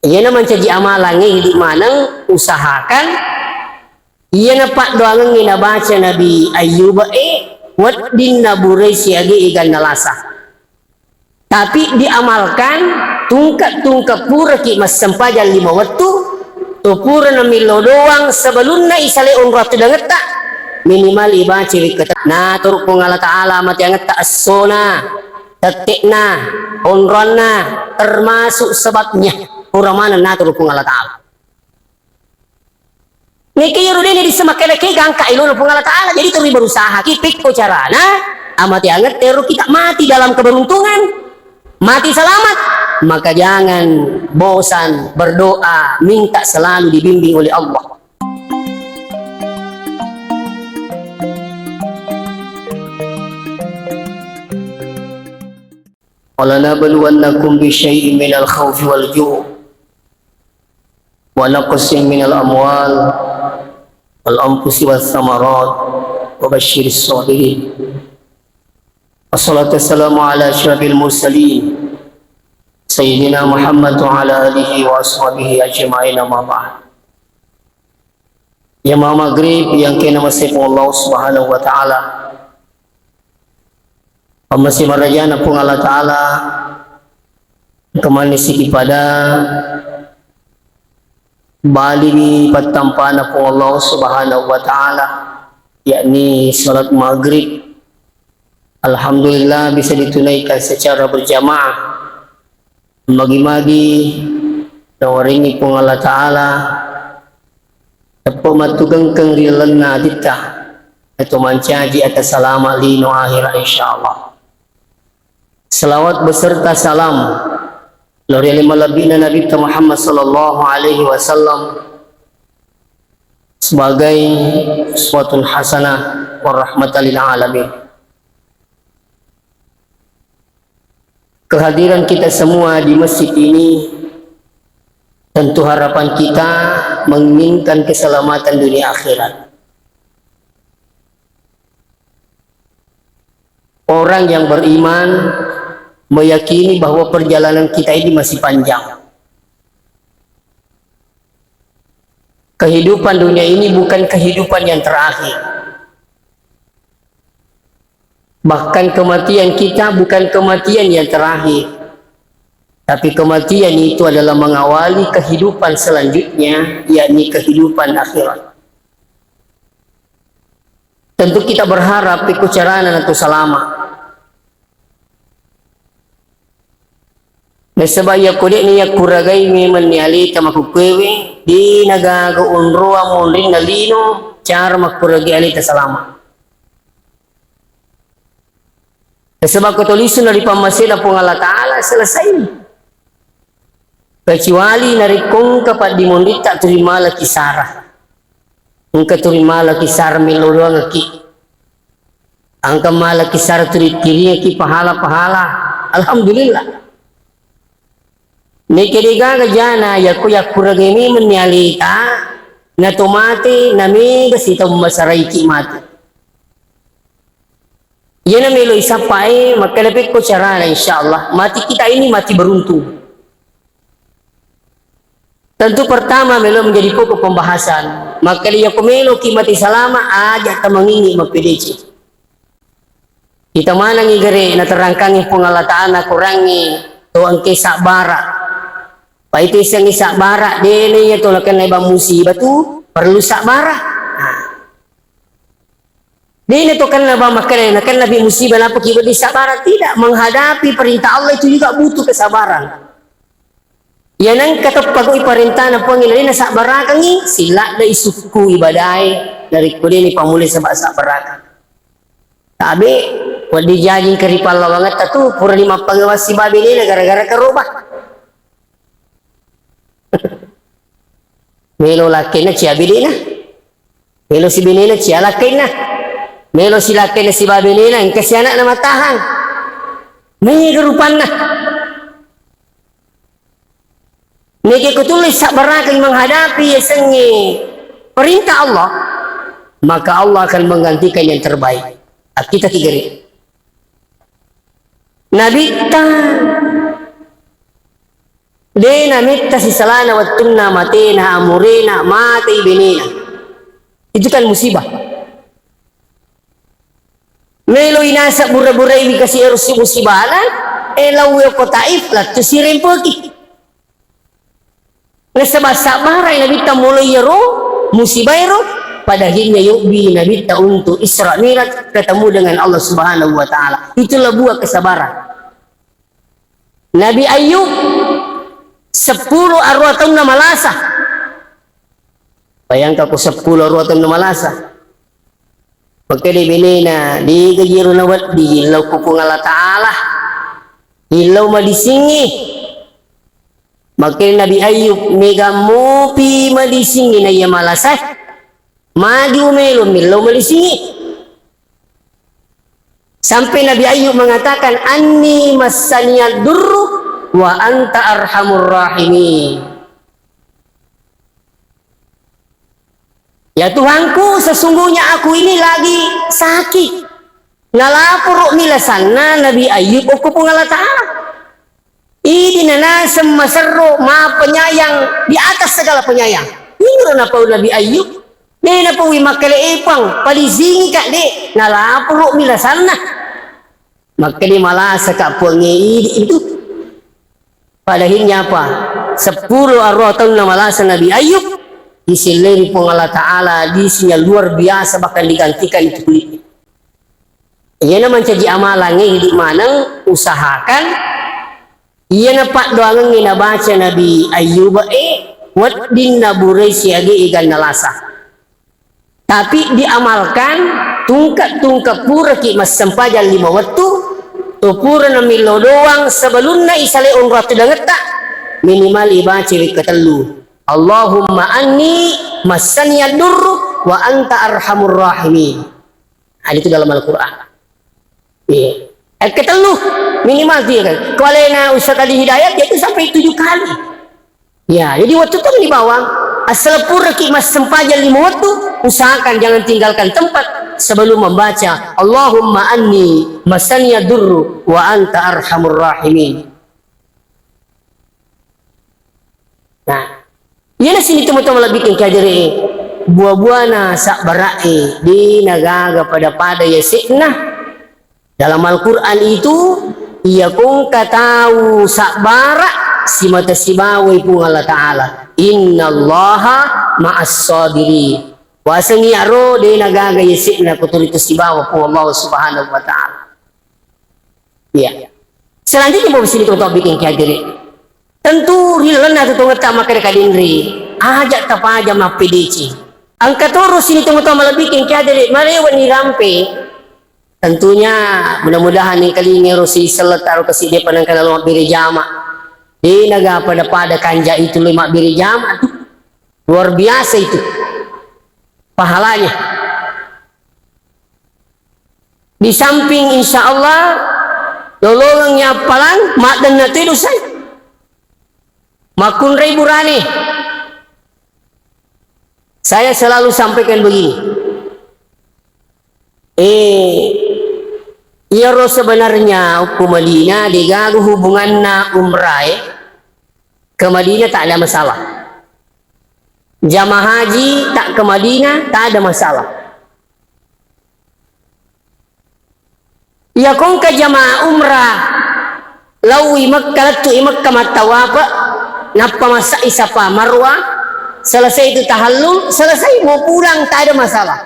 Iya na mencaji amalangi di mana usahakan. Iya na pak doangan ngina baca Nabi Ayyub wat din naburai siagi ikan nalasa. Tapi diamalkan tungkat pura ki mas sempajan 5 waktu. Tu pura na milo doang sebelum na isale umrah tu danget tak minimal iba ciri kata. Nah turuk pung Allah Ta'ala mati anget tak asona tetikna umrahna termasuk sebabnya pura mana na turuk pung Allah Ta'ala. Niki yurudini disemakai lagi gangka ilu pung Allah Ta'ala. Jadi turi berusaha kipik ko carana amati anget teru kita mati dalam keberuntungan. Mati selamat, maka jangan bosan berdoa, minta selalu dibimbing oleh Allah. وَلَنَبْلُوَنَّكُمْ بِشَيْءٍ مِنَ الْخَوْفِ وَالْجُوعِ وَنَقْصٍ مِنَ الْأَمْوَالِ وَالْأَنْفُسِ وَالثَّمَرَاتِ وَبَشِّرِ الصَّابِرِينَ. Assalatu wassalamu ala asyrafil mursalin Sayyidina Muhammad wa ala alihi wa ashabihi ajma'in amma ba'd. Ya maghrib yang kena masih Allah Subhanahu wa ta'ala. Masih marajana pun Allah Ta'ala kemana siki pada bali di patampana pun Allah Subhanahu wa ta'ala, yakni salat maghrib. Alhamdulillah bisa ditunaikan secara berjamaah. Magi-magi nawaringi pun Allah Ta'ala tepo matugang kang rilana dita itu mancaji atas salama lino akhir insyaallah. Salawat beserta salam lori malabina Nabi Muhammad sallallahu alaihi wasallam sebagai uswatun hasanah wa rahmatan lil alamin. Kehadiran kita semua di masjid ini tentu harapan kita menginginkan keselamatan dunia akhirat. Orang yang beriman meyakini bahwa perjalanan kita ini masih panjang. Kehidupan dunia ini bukan kehidupan yang terakhir. Bahkan kematian kita bukan kematian yang terakhir, tapi kematian itu adalah mengawali kehidupan selanjutnya, yakni kehidupan akhirat. Tentu kita berharap ikut carana atau selama. Nesabaya kudik niya kuragai memang niali tamaku kwewe di nagaga unruwa mondring nalino cara makuragi alita selama. Sebab ketulisan dari pamasila pun Allah Ta'ala selesai. Kecuali narikong kapat dimundi tak terima lagi sarah. Engkau terima lagi sarah meluruang aki. Angka malaki sarah turit kiri aki pahala-pahala. Alhamdulillah. Nikiriga kajana yaku yakuragimi menyalita na tumati nami kasita masarai ki mati. Ia na melo isapai makalapit ko carana insyaallah. Mati kita ini mati beruntung. Tentu pertama melo menjadi pokok pembahasan. Maka liya ko melo ki mati salama aja tamangingi mapideci. Kita mana ngigare na terangkangi pung Allah Ta'ala kurangi tuang kesak barak. Paiti sang isak barak dene ya tolakan ibang musibah tu perlu sak barak. Dini itu kan Nabi musibah apa kita disabaran tidak menghadapi perintah Allah itu juga butuh kesabaran. Ya nang kata pagoi perintah na Panginoon na sabaran kangi sila na isuku ibadai dari kudini pamuli sa sabaran. Tapi wadi jajing keripal banget tu pura lima pengawas si babi ini gara-gara kerubah. Melo laki na cia bidina, melo si binina cia laki na. Melo silaki na si babi nila yang kasi anak na matahang may garupan na niki kutulis sa barakang menghadapi yasengi perintah Allah, maka Allah akan menggantikan yang terbaik. At kita kigari Nabi ta Dena mitta si salana wattunna matena amurena mati benena. Itu kan musibah. Melo inasa bura-bura ini kasih erusi musibana, elaw yo ko taif lah tu sirim pergi. Ngesabah-sabah ray nabi ta mulai yero musibah yero pada akhirnya yubi nabi ta untuk Isra Mi'raj ketemu dengan Allah Subhanahu wa taala. Itulah buah kesabaran. Nabi Ayub 10 arwah tahun na malasa. Bayangkan ko 10 arwah tahun na malasa. Pagka di binina, di gajiro na wat, di hilaw ko kung Allah Ta'ala. Hilaw malisingi. Maka Nabi Ayub, mega mupi malisingi na iya malasay. Magi umelo, milaw malisingi. Sampai Nabi Ayub mengatakan, Anni masaniyad durru wa anta arhamur rahimin. Ya Tuhanku, sesungguhnya aku ini lagi sakit. Ngalapur milasanna Nabi Ayub aku pun Allah Ta'ala. Ini nanasem maserro ma penyayang di atas segala penyayang. Ini apa Nabi Ayub? Ini apa wi makale epang palizingi kak de ngalapur milasanna. Maka di malasa kak pengi itu. Padahilnya apa? 10 arwah tahun na malasa Nabi Ayub. Isileri pun Allah Ta'ala disinya luar biasa bahkan digantikan itu kulitnya. Ia na mencaji amalannya hidup manang usahakan. Ia na pak doangan ngina baca Nabi Ayub wat din naburay siya igan nalasa. Tapi diamalkan tungkat pura ki mas sampajan 5 waktu. Tupura na milo doang sebelum na isale umrah tu dangeta minimal ibaca ketelu. Allahumma anni masaniyad durru wa anta arhamur rahimin. Itu dalam Al-Quran. Iya. Ketelu minimal dia kan. Kalau na Ustaz Ali Hidayat dia itu sampai 7 kali. Ya, jadi waktu itu di bawah asal pura ki mas sempajan 5 waktu, usahakan jangan tinggalkan tempat sebelum membaca Allahumma anni masaniyad durru wa anta arhamur rahimin. Nah, ia sini teman-teman bikin kajere buah-buah na sak barai di nagaga pada ya sikna. Dalam Al-Quran itu ia pun katahu sak barak si mata si bawai pun Allah Ta'ala innallaha ma'as sabirin. Wasangi aro di nagaga ya sikna kuturito si bawah pun Allah Subhanahu wa Ta'ala. Ya. Selanjutnya mau sini teman-teman bikin kajere. Tentu rilan na tutong at tama kaya kadinri ajak tapaja mapideci angka terus ini teman-teman bikin kadiri malewan ni rampe. Tentunya mudah-mudahan yang kali ini rosi seletaro kasi dia panangkan lalu biri jama di naga pada kanja itu 5 biri jama luar biasa itu pahalanya. Di samping insya Allah lolongnya palang mak dan natidu saya makun ribu rani. Saya selalu sampaikan begini. Iya roh sebenarnya ke Madinah digagu hubungan na umrah ke Madinah tak ada masalah. Jamaah haji tak ke Madinah tak ada masalah. Ya kong ke jamaah umrah lawi Makkah tu Makkah matawapa napa masa isapa Marwah selesai itu tahallul selesai mau pulang tak ada masalah.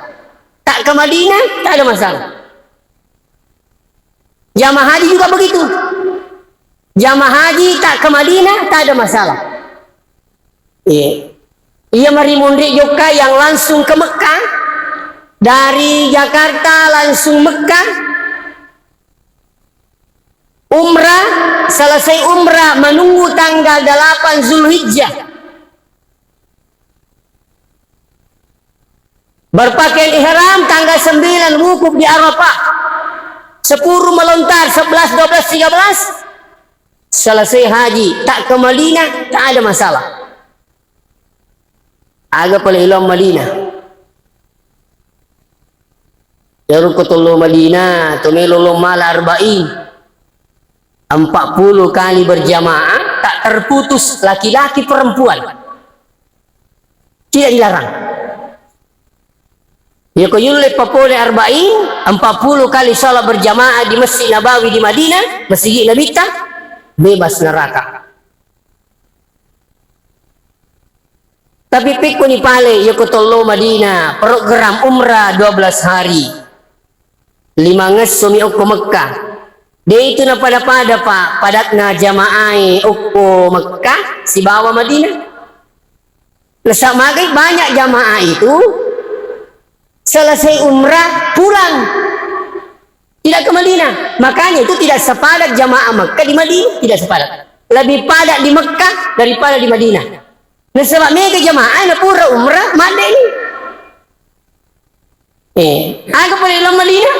Tak ke Madinah tak ada masalah. Jamaah haji juga begitu. Jamaah haji tak ke Madinah tak ada masalah. Ia marimundri juga yang langsung ke Mekah dari Jakarta langsung Mekah. Umrah, selesai umrah menunggu tanggal 8 Zulhijjah. Berpakaian ihram tanggal 9 wukuf di Arafah. 10 melontar 11, 12, 13. Selesai haji, tak ke Madinah, tak ada masalah. Agak pada ilam Madinah. Yaru kutulu Madinah, tumilulu mala arba'in. 40 kali berjamaah tak terputus laki-laki perempuan. Tidak dilarang. Ya kuyulli papole arba'in 40 kali salat berjamaah di Masjid Nabawi di Madinah, Masjid Nabi ta bebas neraka. Tapi pikku ni pale ya kutolo Madinah program umrah 12 hari. 5 nges sumi uko Mekah. Dia itu na pada pak padat na jamaah uko Mekah si bawa Madinah. Lesak maghrib banyak jamaah itu selesai umrah pulang tidak ke Madinah. Makanya itu tidak sepadat jamaah Mekah di Madinah, tidak sepadat. Lebih padat di Mekah daripada di Madinah. Nah sebab mereka jamaah na pura umrah mada ini. Aku pada dalam Madinah.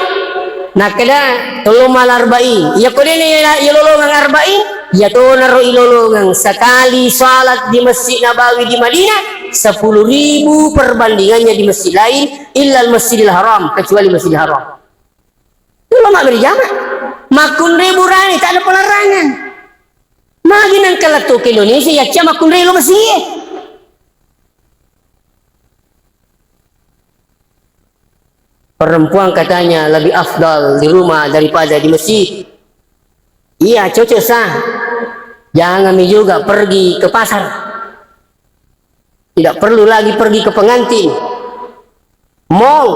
Nah kada tolong mal arba'in. Ya kau ini ya lolongan arba'in. Ya tu naro ilolongan sekali salat di Masjid Nabawi di Madinah 10.000 perbandingannya di masjid lain illal Masjidil Haram, kecuali Masjidil Haram. Itu lama berjamaah. Makun ribu rani tak ada pelarangan. Maginan kalau tu ke Indonesia ya cuma makun ribu masih. Perempuan katanya lebih afdal di rumah daripada di masjid. Iya cocok sah. Jangan juga pergi ke pasar. Tidak perlu lagi pergi ke pengantin. Mall.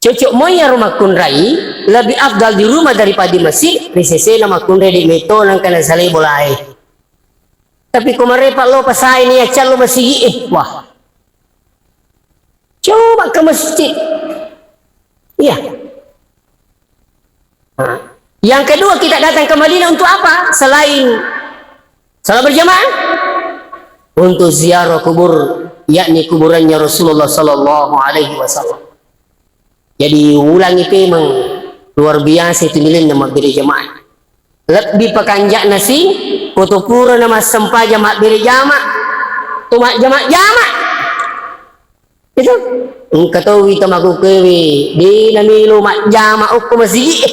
Cocok moya rumah kunrai lebih afdal di rumah daripada di masjid. Risese nama kunrai di meto nang kana saleh bolai. Tapi kemarin pak lo pasai ni ya calo masjid wah. Coba ke masjid. Iya. Nah. Yang kedua kita datang ke Madinah untuk apa? Selain salat berjamaah, untuk ziarah kubur, yakni kuburannya Rasulullah Sallallahu Alaihi Wasallam. Jadi ulang itu memang luar biasa itu milen nama berjamaah. Lebih pekanjak nasi, kutupura nama sempah jamaah berjamaah, tumak jamaah. Itu engkau kita maku kewe di namilu mak jama uku masjid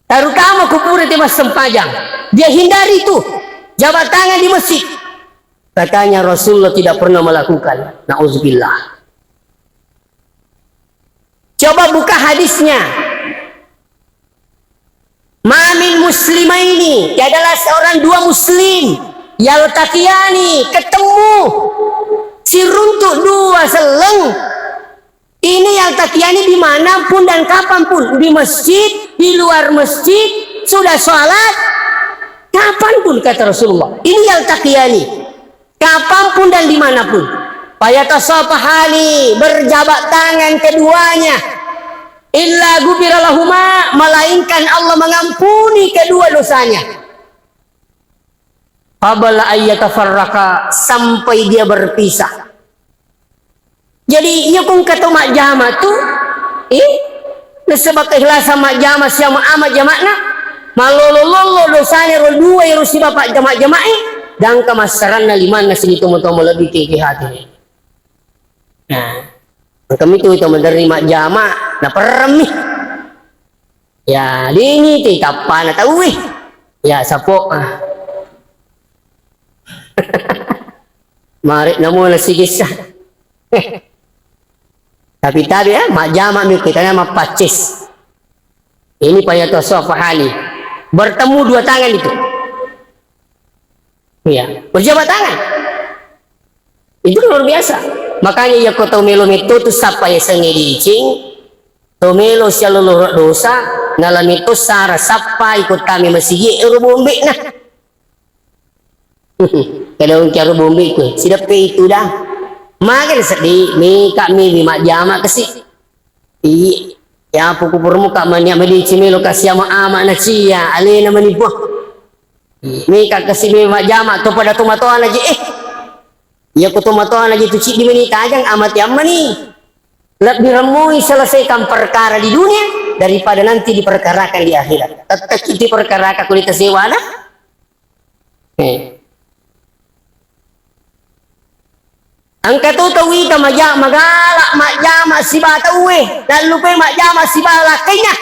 terutama kupur itu mas sempajang dia hindari itu jabat tangan di masjid katanya Rasulullah tidak pernah melakukan. Na'udzubillah. Coba buka hadisnya. Mamin muslimaini adalah seorang dua muslim yaltaqiyani ketemu si runtuk dua seleng ini yang takiani dimanapun dan kapanpun, di masjid, di luar masjid, sudah sholat kapanpun kata Rasulullah ini yang takiani kapanpun dan dimanapun fayatasafahani berjabat tangan keduanya illa gufiralahuma melainkan Allah mengampuni kedua dosanya qabla ayyatafarraqa sampai dia berpisah. Jadi ia pun kata mak jama tu sebab ikhlasan mak jama siapa amat jamakna malolololo dosanya ro dua ya rusi bapak jamak-jamak dan kemasaran liman sini tomo-tomo lebih tinggi hati. Nah, kami tu itu menerima jama na permi. Ya, ini tidak apa na tahu ya sapok Mari namun nasi kisah. Tapi tadi ya, mak jamak mi kita nama pacis. Ini payatosofahani. Bertemu dua tangan itu. Iya, berjabat tangan. Itu luar biasa. Makanya ya kau melo itu tu sapa ya sengi dicing. Tomelo sialolo dosa. Nalam itu sara sapa ikut kami masih rumumbe nah. Kalau cara bombe itu siapa itu dah makan sedih mi kami lima jama kasih ya pukul muka mania medi cimelo kasih ama ama nacia alena menipu mi kak kasih lima jama tu pada tomatoan lagi ya ku tomatoan lagi tu cik di meni tajang amat yang mani lebih remui selesaikan perkara di dunia daripada nanti diperkarakan di akhirat tetap diperkarakan kulit sewa dah angkat tu tahu itu majak magalak majak masih bata uwe dan lupa majak masih balaknya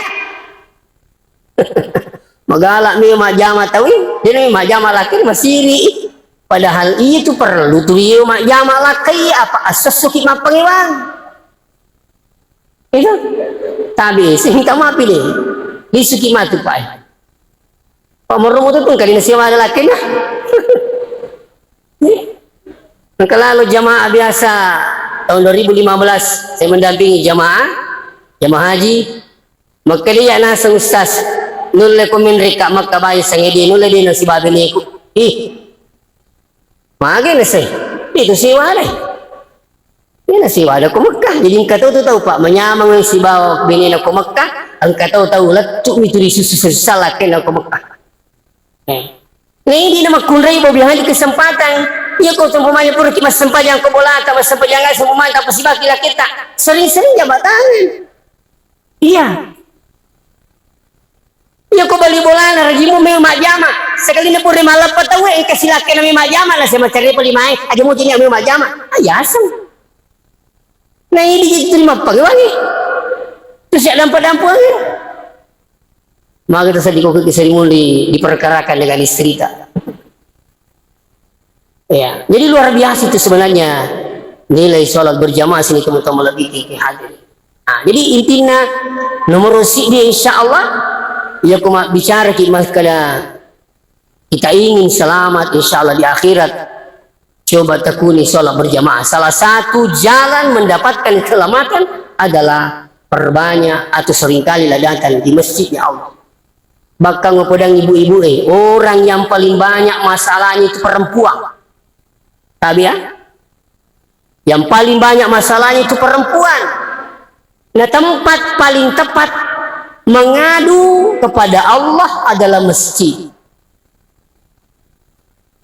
Magalak mi majama tawi, dia mi majama laki masiri. Padahal itu perlu tuh iyo majama laki apa asas suki mapangiwan. Itu tabi sing kama pilih di suki matu pai. Pameromo tu pun kali nasi ada laki nah. Kalau jamaah biasa tahun 2015 saya mendampingi jamaah haji, maka dia nasa ustaz nulle komen reka makka bayi sangedi nulle dia nasi babi niku mage nasi itu siwa deh ini nasi wada ko Mekah jadi engkau tahu pak menyamang yang si bawa bini nak ko Mekah engkau tahu letuk itu di susu salah kena ko Mekah ini nama kunrai bawa di kesempatan. Iya kau sempurna pura kita sempajang kau bola atau sempajang nggak sempurna tak pasti bakal kita sering-sering jabat tangan. Iya. Iya kau beli bola na rajimu may majama sekali na pura malap patawe kasih laki na may majama lah saya mencari pelimai aja mau jadi may majama ayasam. Nah ini jadi terima pagwangi. Terus ya dampak-dampak lagi. Maka kita sedih kau keserimun diperkarakan dengan istri tak. Ya, jadi luar biasa itu sebenarnya nilai sholat berjamaah sini teman-teman lebih tinggi hadir. Nah, jadi intinya nomor dia insya Allah ya kuma bicara kita ingin selamat insya Allah di akhirat coba tekuni sholat berjamaah. Salah satu jalan mendapatkan keselamatan adalah perbanyak atau seringkali datang di masjidnya Allah. Bahkan ngepedang ibu-ibu orang yang paling banyak masalahnya itu perempuan. Tapi ya, yang paling banyak masalahnya itu perempuan. Nah tempat paling tepat mengadu kepada Allah adalah masjid.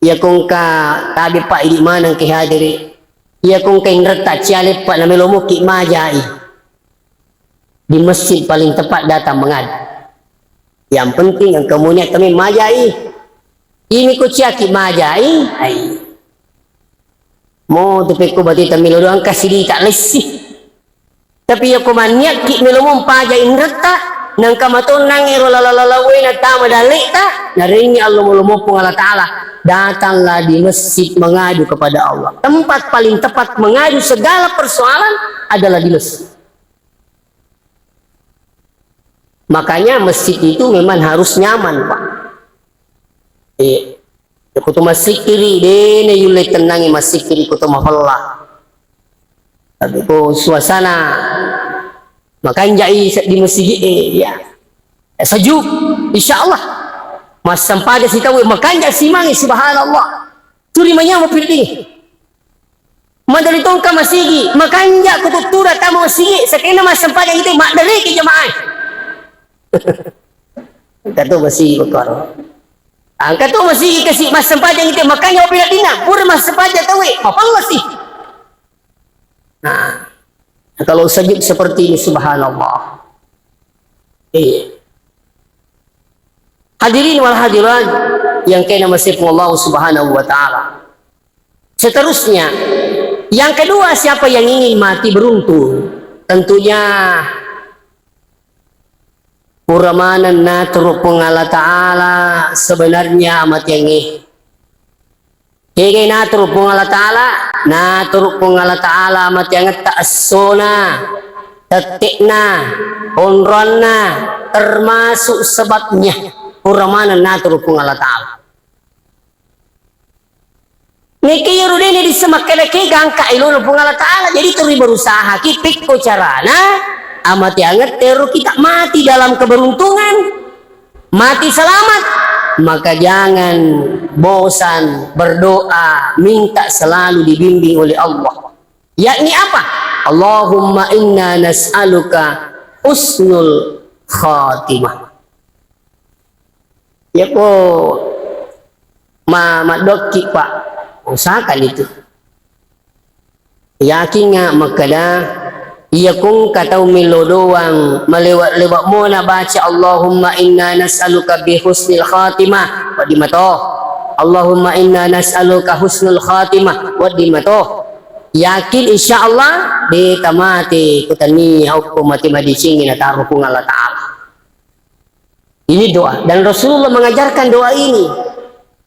Ya kongka tabi pak di mana ke hadiri. Ya kongka yang retak cialit pak namelomo ki majai. Di masjid paling tepat datang mengadu. Yang penting yang kemudian kami majai. Ini kuciaki majai. Hai. Mau tapi ko berarti tamilo doang kasih di tak lesih. Tapi ya ko maniak ki milo mo pajain reta nang kamaton nang iro lalalalawe na tama dalik ta naringi Allah mo pung Allah Taala datanglah di masjid mengadu kepada Allah. Tempat paling tepat mengadu segala persoalan adalah di masjid. Makanya masjid itu memang harus nyaman, Pak. Kutu masikiri dene yule tenangi masikiri kutu mahalla. Tapi ko suasana makan jai di masjid ya. Sejuk insyaallah. Mas sampai si tahu makan jai simangi subhanallah. Turi manya mau pilih. Madali tongka masigi makan jai kutu tura tamu masigi sekena mas sampai itu mak dari ke jemaah. Kata masih bekar. Angkat tu masih kasih mas sempajan itu makanya opina dina pura mas sempajan tahu apa sih? Nah, kalau sejuk seperti ini subhanallah. Hadirin wal hadirat yang kena masih Allah subhanahu wa ta'ala. Seterusnya, yang kedua siapa yang ingin mati beruntung? Tentunya Puramanan natur Allah Ta'ala sebenarnya amat yang kaya natur Allah Ta'ala amat yang ta'asona tetikna onronna termasuk sebabnya puramanan natur Allah Ta'ala niki yurudini disemakkan ke gangka ilun Allah Ta'ala jadi turi berusaha kipik ko carana amat yang teru kita mati dalam keberuntungan mati selamat maka jangan bosan berdoa minta selalu dibimbing oleh Allah yakni apa Allahumma inna nas'aluka husnul khatimah ya po madoki pak usahakan itu yakin nga makada iya kung kataw milo doang malewat-lewat mo na baca Allahumma inna nas'aluka bi husnil khatimah wa di mato Allahumma inna nas'aluka husnul khatimah wa di mato yakin insyaallah di tamati kutani hukum mati madicing na taruh kung Allah Ta'ala Ini doa. Dan Rasulullah mengajarkan doa ini.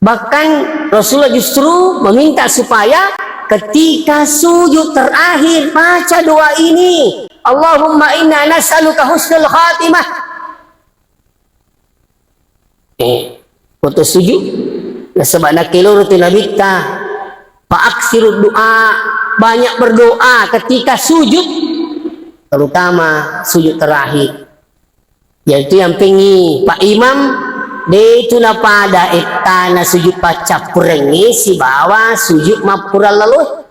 Bahkan Rasulullah justru meminta supaya ketika sujud terakhir baca doa ini. Allahumma inna nas'aluka husnul khatimah. Putus sujud. Sebab nak kelor tu Nabi ta. Fa'aksiru doa. Banyak berdoa ketika sujud. Terutama sujud terakhir. Yaitu yang pengi Pak Imam. Dia itu napa ada etana sujud paca purengi si bawa sujud mapural lalu.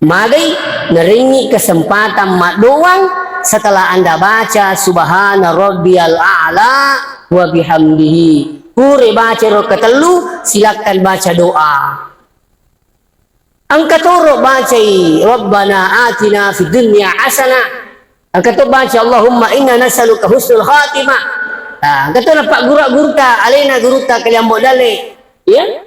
Mari neringi kesempatan mak doang setelah anda baca subhana rabbiyal a'la wa bihamdihi. Pure baca roh ketelu silakan baca doa. Angka toro baca Rabbana atina fid dunya hasanah. Angka tu baca Allahumma inna nas'aluka husnul khatimah. Kata nampak guru-gurta, alena guruta kalian modale, ya?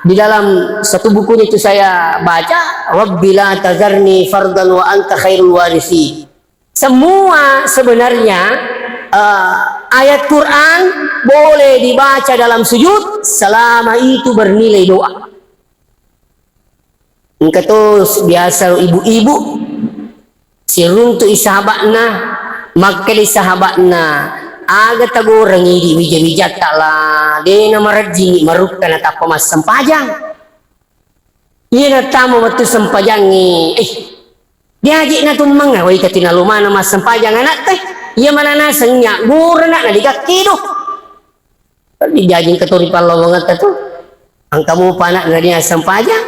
Di dalam satu buku itu saya baca, Rabbila tazarni fardan wa anta khairul warisi. Semua sebenarnya ayat Quran boleh dibaca dalam sujud selama itu bernilai doa. Kata biasa ibu-ibu sirung tu isahabakna, maka di sahabatna. Aga tagurang idi wija-wija taklah dia nama rajin marukkan atau mas sempajang iya na tamu waktu sempajang ni dia ajik na tumang na wai katina lumana mas sempajang anak teh iya mana na sengnya gurang na di kaki tu dijajin keturipan lowongan tu ang kamu panak na dia sempajang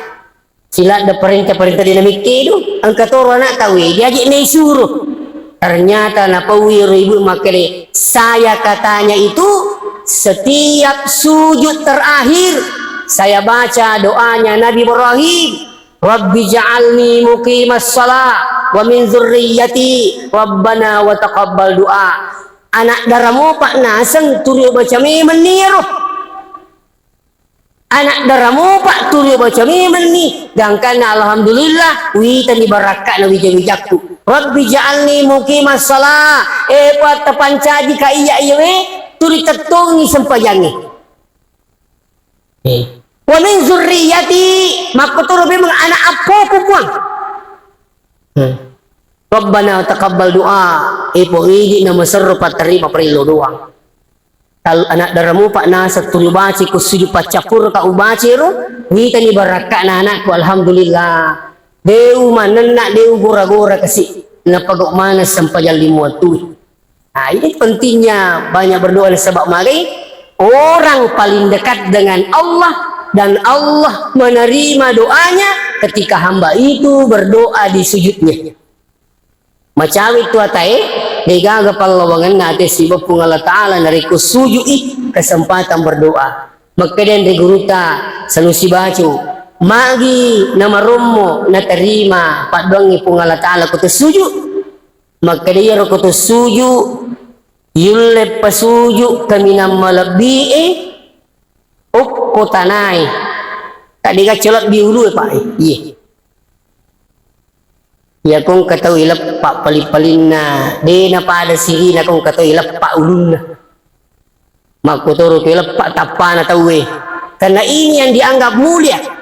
sila ada perintah-perintah dinamiki tu ang katoro anak tahu dia ajik na isuruh. Ternyata napawir ibu makanya saya katanya itu setiap sujud terakhir saya baca doanya Nabi Ibrahim, Rabbi ja'alni muqimas shalah wa min dzurriyyati Rabbana wa taqabbal du'a. Anak daramu Pak Naseng turiu baca mimen niru. Anak daramu Pak turiu baca mimen ni. Dangkan alhamdulillah wita ni barakak na wija-wijakku. Rabbi ja'alni muqimas shalah buat tepancaji ka iya iwe turi tetungi sempajangi wa min zurriyati makuturu memang anak apa pupuang Rabbana taqabbal doa po ini nama serupa terima perilo doang kalau anak daramu Pak Nasr turi baci ku sujud pacapur ka ubaci ro wita ni barakak na anakku alhamdulillah Deu manena deu gora-gora kasih napagok mana sampajal limuatu. Nah ini pentingnya banyak berdoa sebab mari orang paling dekat dengan Allah dan Allah menerima doanya ketika hamba itu berdoa di sujudnya. Macam itu atai degaga palawangan nate si Bapung Allah Ta'ala nariku sujudi kesempatan berdoa. Maka dan guruta sanusi bacu magi nama romo na terima Pak Dongi pung Allah Ta'ala kutu suju maka dia kutu suju yulle pasuju kami nama lebih tanai tadi ka celot biulu Pak iya ya kong katau ilap Pak palipalina de na pada siri na kong katau ilap Pak ulun na makutoro ilap Pak tapana tawe karena ini yang dianggap mulia.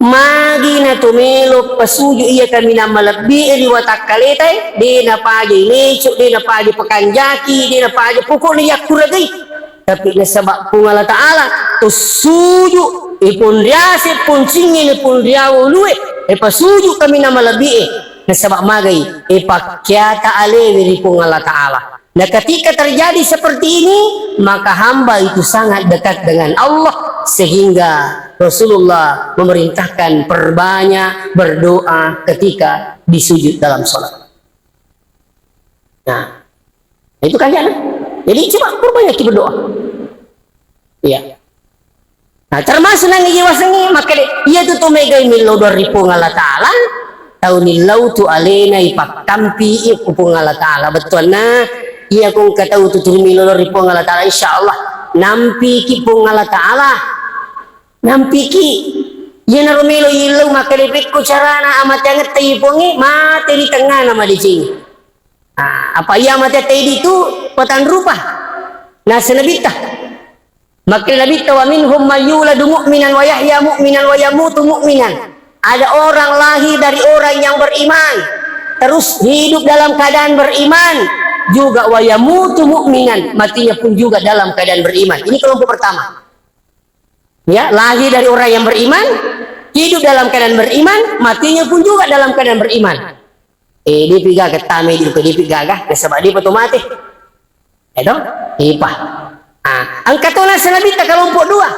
Magi na tumelo pasuju iya kami na malabi di watak kalete di na paji lecuk di na paji pekanjaki di na paji pukul ni yakuragay tapi na sabak pung Allah Ta'ala to suju ipun riase pun singin ipun riawo luwe pasuju kami na malabi na sabak magay ipakyata alewi di pung Allah Ta'ala. Nah ketika terjadi seperti ini maka hamba itu sangat dekat dengan Allah sehingga Rasulullah memerintahkan perbanyak berdoa ketika disujud dalam sholat. Nah itu kan ya. Jadi coba perbanyak berdoa. Iya. Nah termasuk nang iwasangi maka ia tu megai milo dari pung Allah Ta'ala taunilau tu alena ipakampi ipung Allah Ta'ala betul na iya kung katau tutur milo dari pung Allah Ta'ala insyaallah nampi ki pung Allah Ta'ala nampi ki iya narumilo ilu maka dipik ko carana amat yang ngerti pungi mati di tengah nama di sini apa iya amat yang tadi itu potan rupa nasa nabita. Maka nabita wa minhum mayyuladu mu'minan wa yahya mu'minan wa yamutu mu'minan. Ada orang lahir dari orang yang beriman, terus hidup dalam keadaan beriman, juga wa yamutu mu'minan, matinya pun juga dalam keadaan beriman. Ini kelompok pertama. Ya, lahir dari orang yang beriman, hidup dalam keadaan beriman, matinya pun juga dalam keadaan beriman. Dia piga ke tame di ke gagah, ke sebab dia betul mati. Itu, ipah. Angkatuna senabita kelompok dua.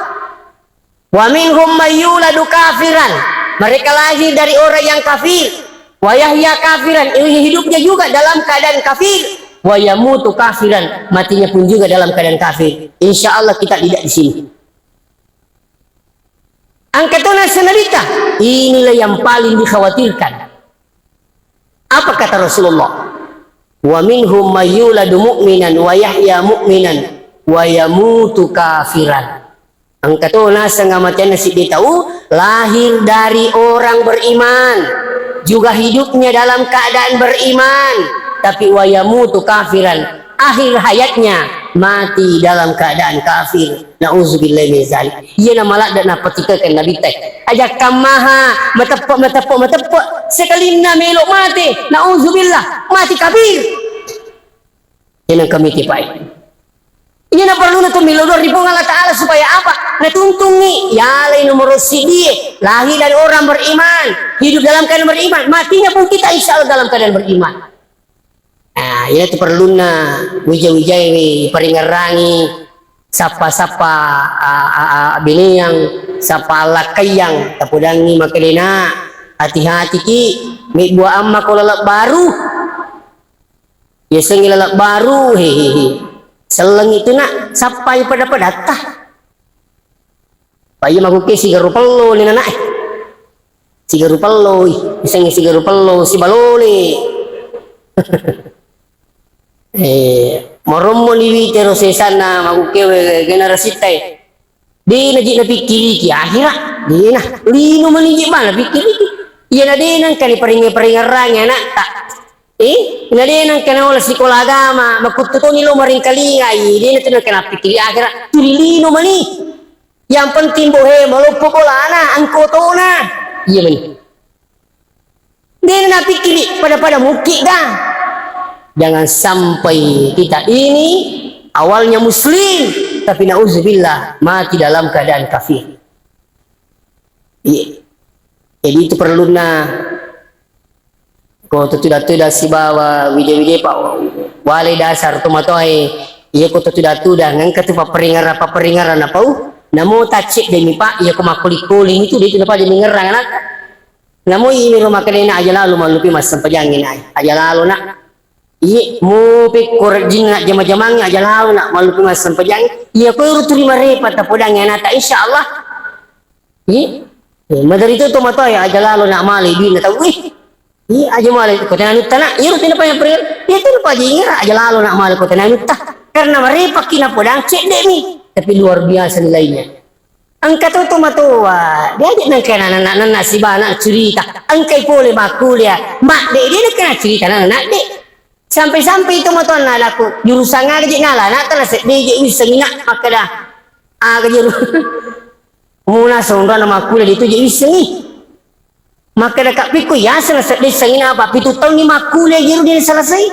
Wa minhum mayyuladu kafiran. Mereka lahir dari orang yang kafir. Wa yahya kafiran. Hidupnya juga dalam keadaan kafir. Wa yamutu kafiran. Matinya pun juga dalam keadaan kafir. Insya Allah kita tidak di sini. Angkatuna senabita. Inilah yang paling dikhawatirkan. Apa kata Rasulullah? Wa minhum mayyuladu mu'minan wa yahya mu'minan wa yamutu kafiran. Angkatuna sangamatian si dia tahu lahir dari orang beriman, juga hidupnya dalam keadaan beriman, tapi wa yamutu kafiran, akhir hayatnya mati dalam keadaan kafir. Nauzubillahi min zalik. Ieu malak dan napatikakeun nabi teh. Ajak kamaha metepok sekalina melok mati. Nauzubillah, mati kafir. Ini kami tipai. Ini na perlu na tumilodor di Allah Ta'ala supaya apa? Natuntungi. Ya lain nomor dia. Lahir dari orang beriman. Hidup dalam keadaan beriman. Matinya pun kita insya Allah dalam keadaan beriman. Nah, ini tu perlu na wijay-wijay peringarangi. Sapa-sapa biniyang. Sapa lakayang. Tapudangi makalina. Hati-hati ki. May buah amma ko lalak baru. Biasanya lalak baru. Hehehe. Seleng itu nak sampai pada tah. Payu maguke sigaru pello ni nanak. Sigaru pello, isang sigaru pello si balole. Moromo liwi tero sesana maguke generasi tay. Di najik na pikiri ki akhirah. Di na lino maniji mana pikiri ki. Iya na di nang kali peringarangnya nak tak. Nadi nang kena olah sekolah agama, makututo nilo maring kalingai, dia nanti nak kena pikir akhirat, tulilino mani. Yang penting bohe malupo kolana, angkotona, iya mani. Dia nak pikir pada mukik dah. Jangan sampai kita ini awalnya muslim, tapi nauzubillah mati dalam keadaan kafir. Iya. Jadi itu perlu ko tu tidak si bawa wide pak wale dasar tu matoi iya ko tu tidak ngangkat tu paperingaran apa namo tacik demi pak iya ko makuli itu dia kenapa dia mengerang anak namo ini rumah kedena aja lalu malupi mas sempajangin aja lalu nak iya mu pikir jina jama-jamangnya aja lalu nak malupi mas sempajangin iya ko uru terima repat tapodangnya nata insyaallah iya madari itu tu matoi aja lalu nak mali duit nata wih. Iya aja malah kau tenanut tanah, iya rutin apa yang pergi, iya tu lupa aja ingat aja lalu nak malah kau tenanut tah, karena mereka kina podang cek demi, tapi luar biasa nilainya. Angkat tu matua, dia aja nak kena anak si banak cerita, angkai boleh makuliah, mak dek dia nak kena cerita anak dek, sampai itu matua nak laku jurusan aja ngalah, nak telah sek dia bisa minat maka dah, agak muna seorang nama kuliah itu je bisa ni. Maka dekat piku ya selesai disengin apa pitu tahun ni makule jiru dia selesai.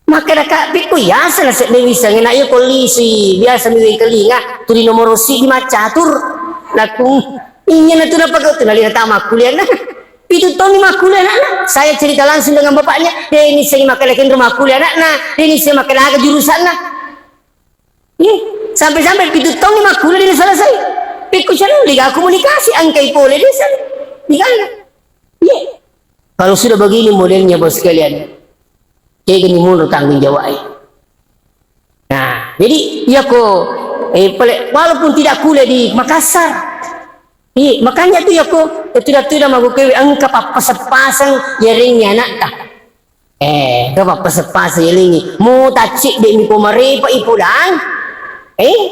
Maka dekat piku ya selesai disengin ayo polisi biasa miwi kelinga tu di nomor si di macatur laku ingin itu dapat kau tunali nata makule nah pitu tahun ni makule anak saya cerita langsung dengan bapaknya dia ini saya makan lagi rumah makule anak nah dia ini saya makan lagi jurusan nah sampai pitu tahun ni makule dia selesai. Piku sana liga komunikasi angkai boleh dia sana liga kalau sudah begini modelnya bos sekalian kayak gini mundur tanggung jawab nah jadi ya kok walaupun tidak kuliah di Makassar makanya tuh ya kok tidak magu kewe angka pasang yaringnya anak tak apa pasang yaringi mau tacik demi pemerintah ipu dan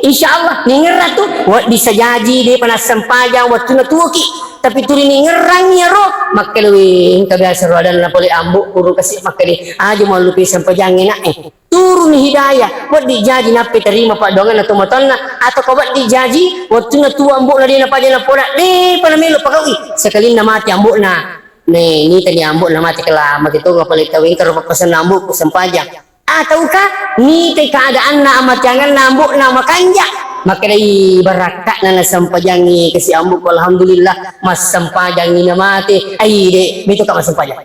Insya Allah ningerat tu wat disajaji dia panas sempajang waktu na tuki tapi turi ningerang ya roh maka lewing kabiasa rodan na poli ambuk puru kasih maka di aja mau lupi sempajang enak turun hidayah wat dijaji nape terima pak dongan atau moton na atau kau wat dijaji waktu na tu ambuk na dia na paja na podak panamelo pakawi sekali na mati ambuk na ni tadi ambuk na mati kelama gitu nggak boleh kawin kalau pesan ambuk sempajang ataukah ni teh keadaan na amat jangan nambuk na makanja maka dari barakat na sampajangi kasi ambuk alhamdulillah mas sampajangi na mati ay de beto ka mas sampajang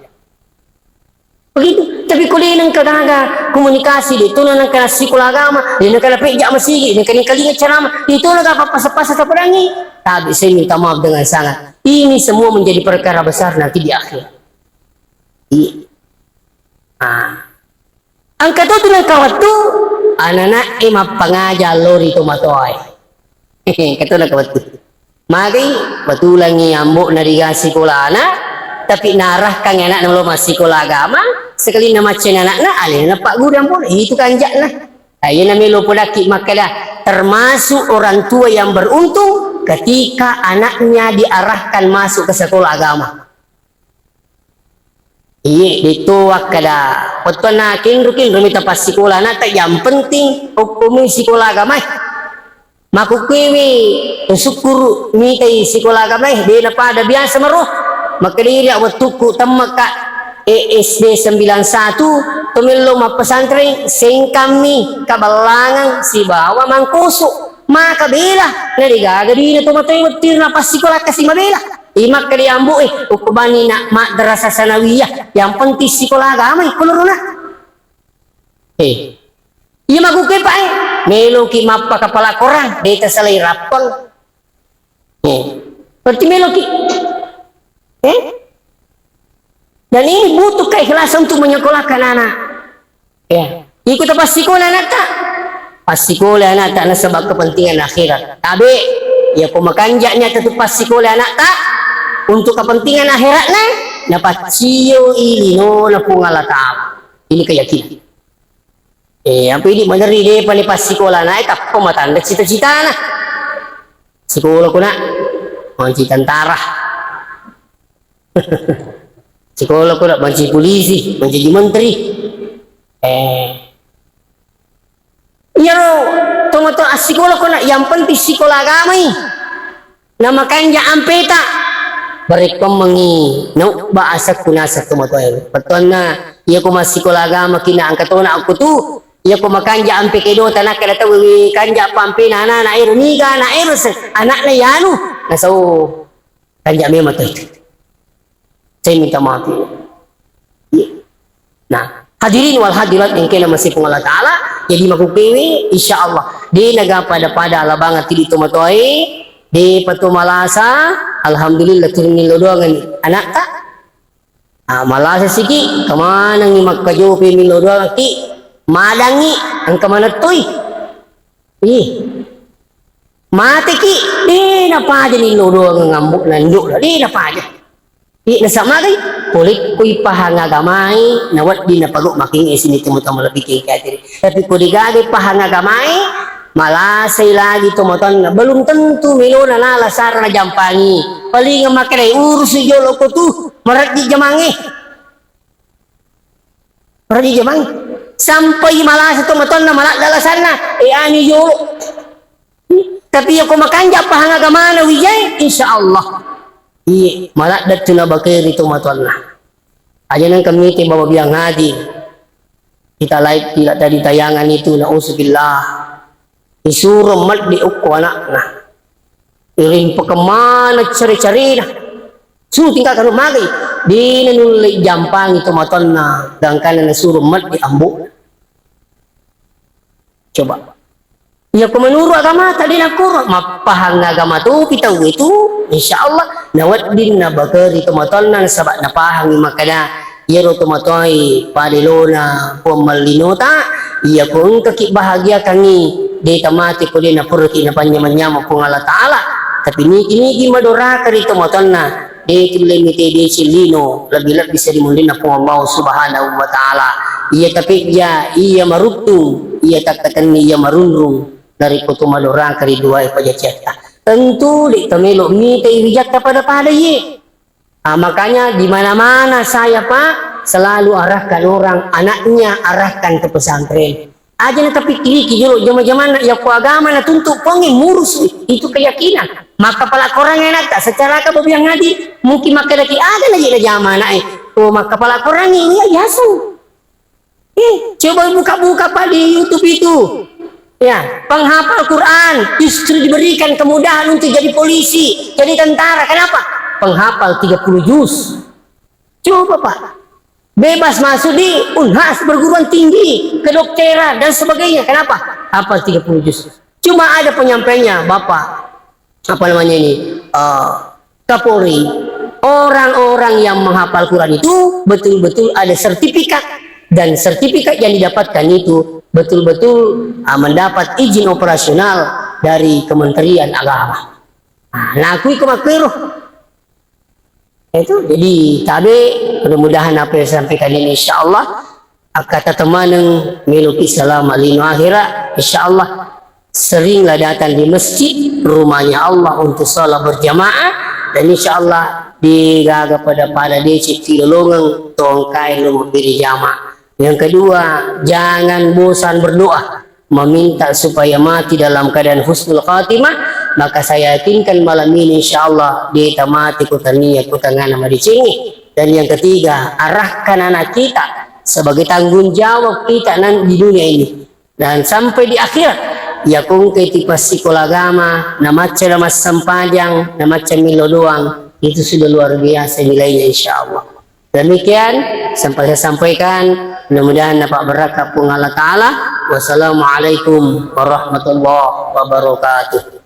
begitu tapi kuliah nang kagaga komunikasi dito na nang kana sekolah agama dito na kana pejak masigi dito kana kalinga ceramah dito na kapapasa-pasa sa perangi tapi saya minta maaf dengan sangat ini semua menjadi perkara besar nanti di akhir ang katuto ng kawat tu, anana pangaja lori tumatoy. Katuto ng kawat tu. Magay, patulang ni ambo na riga sikulana, tapi narah kang anak na masih sekolah agama, sekali na macen anak na, alin na pak gudang pun, itu kanjak na. Ayun na melo podaki makada, termasuk orang tua yang beruntung ketika anaknya diarahkan masuk ke sekolah agama. Iya, itu wakada. Waktu nakin rukin rumita pas sekolah nata yang penting hukum sekolah agama. Maku kwewe syukur mitai sekolah agama dia napa ada biasa meroh. Maka dia waktu ku temaka ESD 91 tumilo mapesantren sing kami kabalangan si bawa mangkusuk maka bela narigaga di na tumatay watir na pas sekolah kasih mabela. Imak kali ambu ukubani na madrasah sanawiyah yang penting sekolah agama kulur na iya maguke pa melo ki mappa kepala korang deta salay rapang berarti melo ki dan ini butuh keikhlasan untuk menyekolahkan anak ikut pas sekolah anak tak pas sekolah anak tak na sebab kepentingan akhirat tabe ya kumakanjaknya tetap pas sekolah anak tak untuk kepentingan akhiratnya dapat cio ilino na pungala ta'ala ini keyakinan apa ini meneri dia pada pas sekolah naik tak pematanda cita-cita na sekolah ko na manci tentara sekolah ko na manci polisi manci menteri iya ro tomato sekolah ko na yang penting sekolah agama nama kanja ampeta berikomengi no bahasa kunasa tumatoy paton na iya ko masikola agama kina ang katona ako tu iya ko makanja ampe kedo tanak kada tawi kanja pampe na air niga na air anak na yanu na so kanja me matoy saya minta maaf nah hadirin wal hadirat yang kena masih Allah Ta'ala jadi makupiwi insyaallah di naga pada labangan tidi tumatoy di patu malasa alhamdulillah turun doangan anak tak malasa siki kemana ngi makkajopi milo doangan ki madangi ang kamana toy mati ki napa aja ni lo doangan ngambuk nanduk napa aja nasama kay kulit kuy pahangagamay nawat di napagok making isini tumutam lebih kay tapi kuligagi pahangagamay malasay lagi tumoton na belum tentu milo na nalasar na jampangi paling nga makiray urus si jolo ko tu marat di jamangi sampai malasa tumoton na malak dalasan na ani jolo tapi ako makanja pahangagamana wijay insyaallah iya malak datu na bakiri tumoton na aja nang kami bawa biang hadi kita live tidak tadi tayangan itu na usubillah disuruh mat di ukko anak na irin pa kemana cari-cari na suruh tinggal kalau magi di nanuli jampang itu maton na dangkan na suruh mat di ambu coba ya ko menuru agama tadi nakur mapahang agama tu kita itu insyaallah nawat din na bakari itu maton na sabak na pahang makana yero tumatoi padilona pomalinota iya kung kaki bahagia kangi di tamati ko din na purki na panyaman-nyama kung Allah Ta'ala tapi niki madora ka rito moton na di limite di silino lebih bisa dimundin na kung Allah Subhanahu wa Ta'ala iya tapi iya marutong iya takatan iya marunrung dari kutu madorang kali dua ipaja cerita tentu di temelo mita iwijak pada ye. Makanya di mana-mana saya Pak selalu arahkan orang anaknya arahkan ke pesantren. Aja na tapi kiri jero zaman-zaman ya ku agama na tuntut pongi murus itu keyakinan. Maka pala korang enak tak secara ka babiang ngadi mungkin maka daki ada lagi na zaman maka pala korang ini ya yasan. Coba buka-buka Pak di YouTube itu. Ya, penghafal Quran justru diberikan kemudahan untuk jadi polisi, jadi tentara. Kenapa? Penghafal 30 juz. Coba Pak. Bebas masuk di Unhas perguruan tinggi, kedokteran dan sebagainya. Kenapa? Hafal 30 juz. Cuma ada penyampainya Bapak. Apa namanya ini? Kapolri. Orang-orang yang menghafal Quran itu betul-betul ada sertifikat dan sertifikat yang didapatkan itu betul-betul mendapat izin operasional dari Kementerian Agama. Nah, aku kemakiruh itu jadi tabe mudah-mudahan apa yang sampaikan ini insyaallah kata teman yang miluki salam alinu akhirat insyaallah seringlah datang di masjid rumahnya Allah untuk salat berjamaah dan insyaallah digaga pada deci tilolongan tongkai lumur diri jamaah. Yang kedua, jangan bosan berdoa, meminta supaya mati dalam keadaan husnul khatimah. Maka saya yakinkan malam ini insyaallah dia mati kutania kutangan nama dicingi. Dan yang ketiga, arahkan anak kita sebagai tanggung jawab kita di dunia ini dan sampai di akhirat. Ya kung ketipa sekolah agama, namaca nama sempajang, namaca milo doang, itu sudah luar biasa nilainya insyaallah. Demikian sampai saya sampaikan, mudah-mudahan dapat berkah pun Allah Ta'ala. Wassalamualaikum warahmatullahi wabarakatuh.